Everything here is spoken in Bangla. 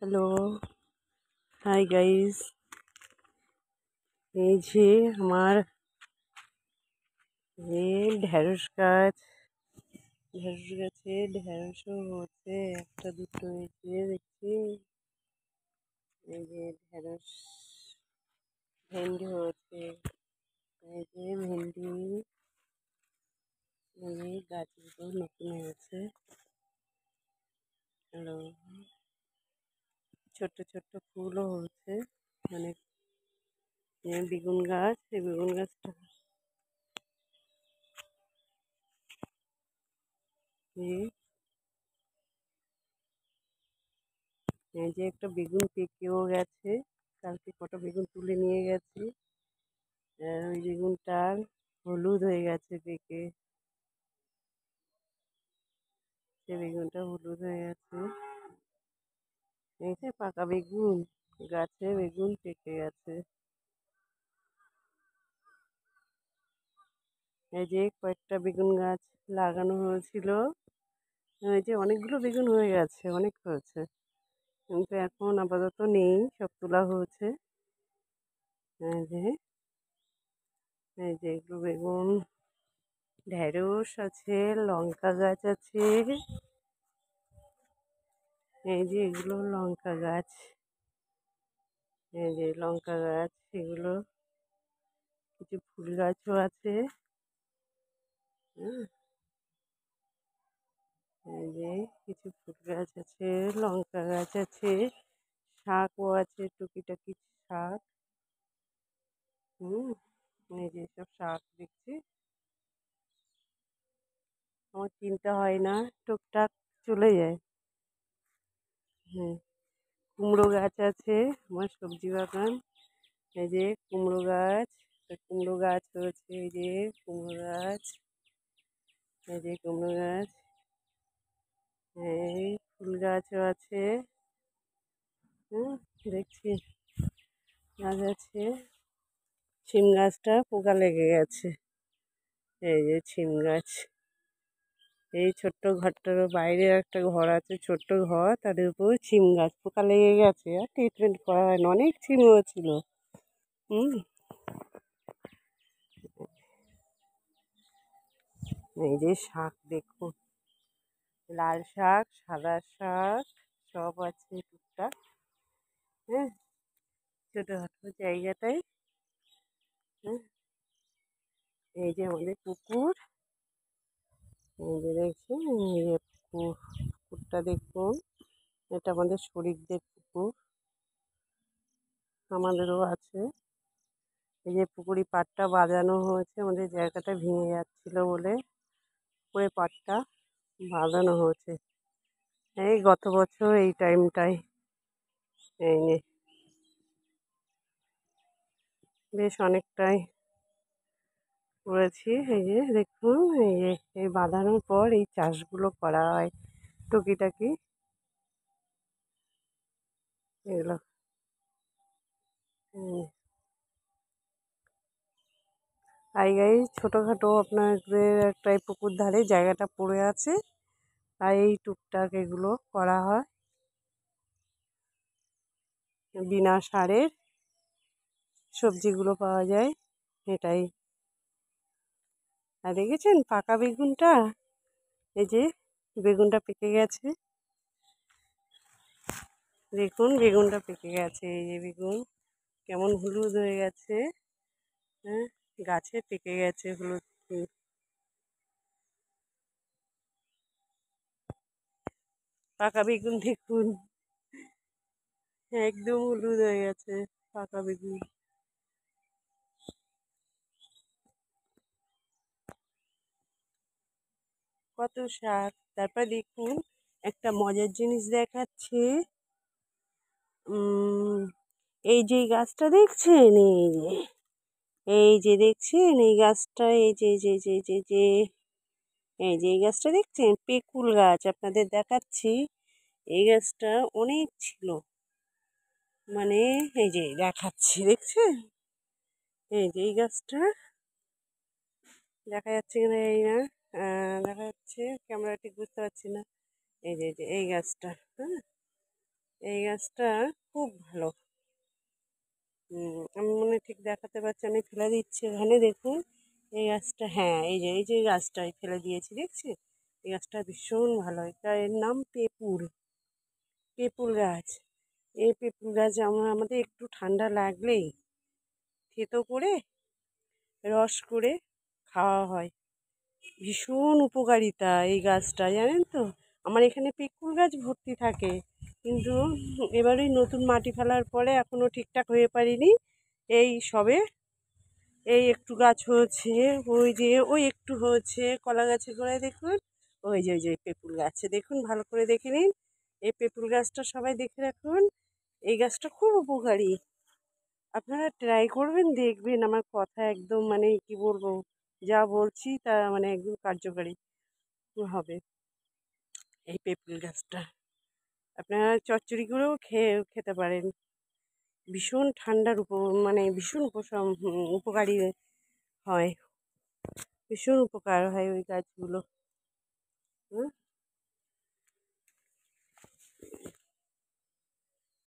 Hello, hi guys. এই যে আমার ঢ্যাঁড়স গাছ, ঢ্যাঁড়স গাছে ঢ্যাঁড়সও হচ্ছে একটা দুটো। এই যে দেখছি, এই যে ঢ্যাঁড়স, ভেন্ডি হচ্ছে, এই যে ভেন্ডি, এই গাছগুলো নতুন হয়েছে। হ্যালো, ছোট্ট ছোট্ট ফুলও হচ্ছে, মানে বেগুন গাছ, এই বেগুন গাছটা এই যে একটা বেগুন পেকেও গেছে, কালকে কটা বেগুন তুলে নিয়ে গেছি। আর ওই বেগুনটার হলুদ হয়ে গেছে পেকে, সে বেগুনটা হলুদ হয়ে গেছে। এই যে পাকা বেগুন, গাছে বেগুন পেকে গেছে। এই যে কয়েকটা বেগুন গাছ লাগানো হয়েছিল, এই যে অনেকগুলো বেগুন হয়ে গেছে, অনেক হয়েছে, কিন্তু এখন আপাতত নেই, সব তোলা হয়েছে। এই যে, এই যে এগুলো বেগুন, ঢেঁড়স আছে, লঙ্কা গাছ আছে। এই যে এগুলো লঙ্কা গাছ, এই যে লঙ্কা গাছ, এগুলো কিছু ফুল গাছও আছে। হুম, এই যে কিছু ফুল গাছ আছে, লঙ্কা গাছ আছে, শাকও আছে, টুকিটাকি শাক। হুম, এই যে সব শাক দেখছি, আমার কিনতে হয় না, টুকটাক চলে যায়। হ্যাঁ, কুমড়ো গাছ আছে, আমার সবজি বাগান। এই যে কুমড়ো গাছ, কুমড়ো গাছ হয়েছে, এই যে কুমড়ো গাছ, এই যে কুমড়ো গাছ, এই ফুল গাছও আছে। হুম, দেখছি গাছ আছে। শিম গাছটা পোকা লেগে গেছে, এই যে শিম গাছ। এই ছোট্ট ঘরটার বাইরে একটা ঘর আছে, ছোট্ট ঘর, তার উপর শিম গাছ পোকা লেগে গেছে, আর ট্রিটমেন্ট করা হয় না, অনেক শিম হয়েছিল। হুম, এই যে শাক দেখুন, লাল শাক, সাদা শাক, সব আছে টুকটাক। হ্যাঁ, ছোটোখাটো জায়গাটায়। হ্যাঁ, এই যে আমাদের পুকুর, এই যে দেখছি, এই যে পুকুরটা দেখুন, এটা আমাদের শরিকদের পুকুর, আমাদেরও আছে। এই যে পুকুরি পাড়টা বাঁধানো হয়েছে, আমাদের জায়গাটা ভেঙে যাচ্ছিল বলে পুকুরের পাড়টা বাঁধানো হয়েছে এই গত বছর এই টাইমটায়। এই নিয়ে বেশ অনেকটাই করেছি। এই যে দেখুন, এই যে এই বাঁধানোর পর এই চাষগুলো করা হয় টুকিটাকি, এগুলো। জায়গায় ছোটোখাটো আপনাদের একটা এই পুকুর ধারে জায়গাটা পড়ে আছে, তাই এই টুকটাক এগুলো করা হয় বিনা সারের, সবজিগুলো পাওয়া যায়, এটাই। আর দেখেছেন পাকা বেগুনটা, এই যে বেগুনটা পেকে গেছে, দেখুন বেগুনটা পেকে গেছে, এই যে বেগুন কেমন হলুদ হয়ে গেছে। হ্যাঁ, গাছে পেকে গেছে হলুদ ফুল। পাকা বেগুন দেখুন, একদম হলুদ হয়ে গেছে পাকা বেগুন। কত শাক। তারপর দেখুন একটা মজার জিনিস দেখাচ্ছি। এই যে গাছটা দেখছেন, এই যে দেখছেন এই গাছটা, এই যে এই যে এই যে এই যে এই যে এই যে এই গাছটা দেখছেন, পেকুল গাছ, আপনাদের দেখাচ্ছি। এই গাছটা অনেক ছিল, মানে এই যে দেখাচ্ছি, দেখছেন, এই যে এই গাছটা দেখা যাচ্ছে কিনা এই না, দেখা যাচ্ছে, ক্যামেরা ঠিক বুঝতে পারছি না। এই যে এই যে এই গাছটা, হ্যাঁ, এই গাছটা খুব ভালো। আমি মনে হয় ঠিক দেখাতে পারছি, আমি ফেলে দিচ্ছি এখানে দেখুন। এই গাছটা, হ্যাঁ, এই যে গাছটাই ফেলে দিয়েছি, দেখছি। এই গাছটা ভীষণ ভালো, এটা এর নাম পেঁপুল, পেঁপুল গাছ। এই পেঁপুল গাছ আমাদের একটু ঠান্ডা লাগলেই থেতো করে রস করে খাওয়া হয়। ভীষণ উপকারিতা এই গাছটা, জানেন তো। আমার এখানে পেঁকুল গাছ ভর্তি থাকে, কিন্তু এবারই নতুন মাটি ফেলার পরে এখনও ঠিকঠাক হয়ে পারিনি। এই সবে এই একটু গাছ হয়েছে, ওই একটু হয়েছে কলা গাছের গোড়ায় দেখুন। ওই যে পেঁপুল গাছে দেখুন, ভালো করে দেখে নিন। এই পেঁপুল গাছটা সবাই দেখে রাখুন। এই গাছটা খুব উপকারী, আপনারা ট্রাই করবেন, দেখবেন আমার কথা একদম মানে কি বলবো, যা বলছি তা মানে একদম কার্যকারী হবে। এই পেঁপল গাছটা আপনারা চচ্চড়ি করেও খেতে পারেন। ভীষণ ঠান্ডার মানে ভীষণ উপকারী হয়, ভীষণ উপকার হয় ওই গাছগুলো। হুম।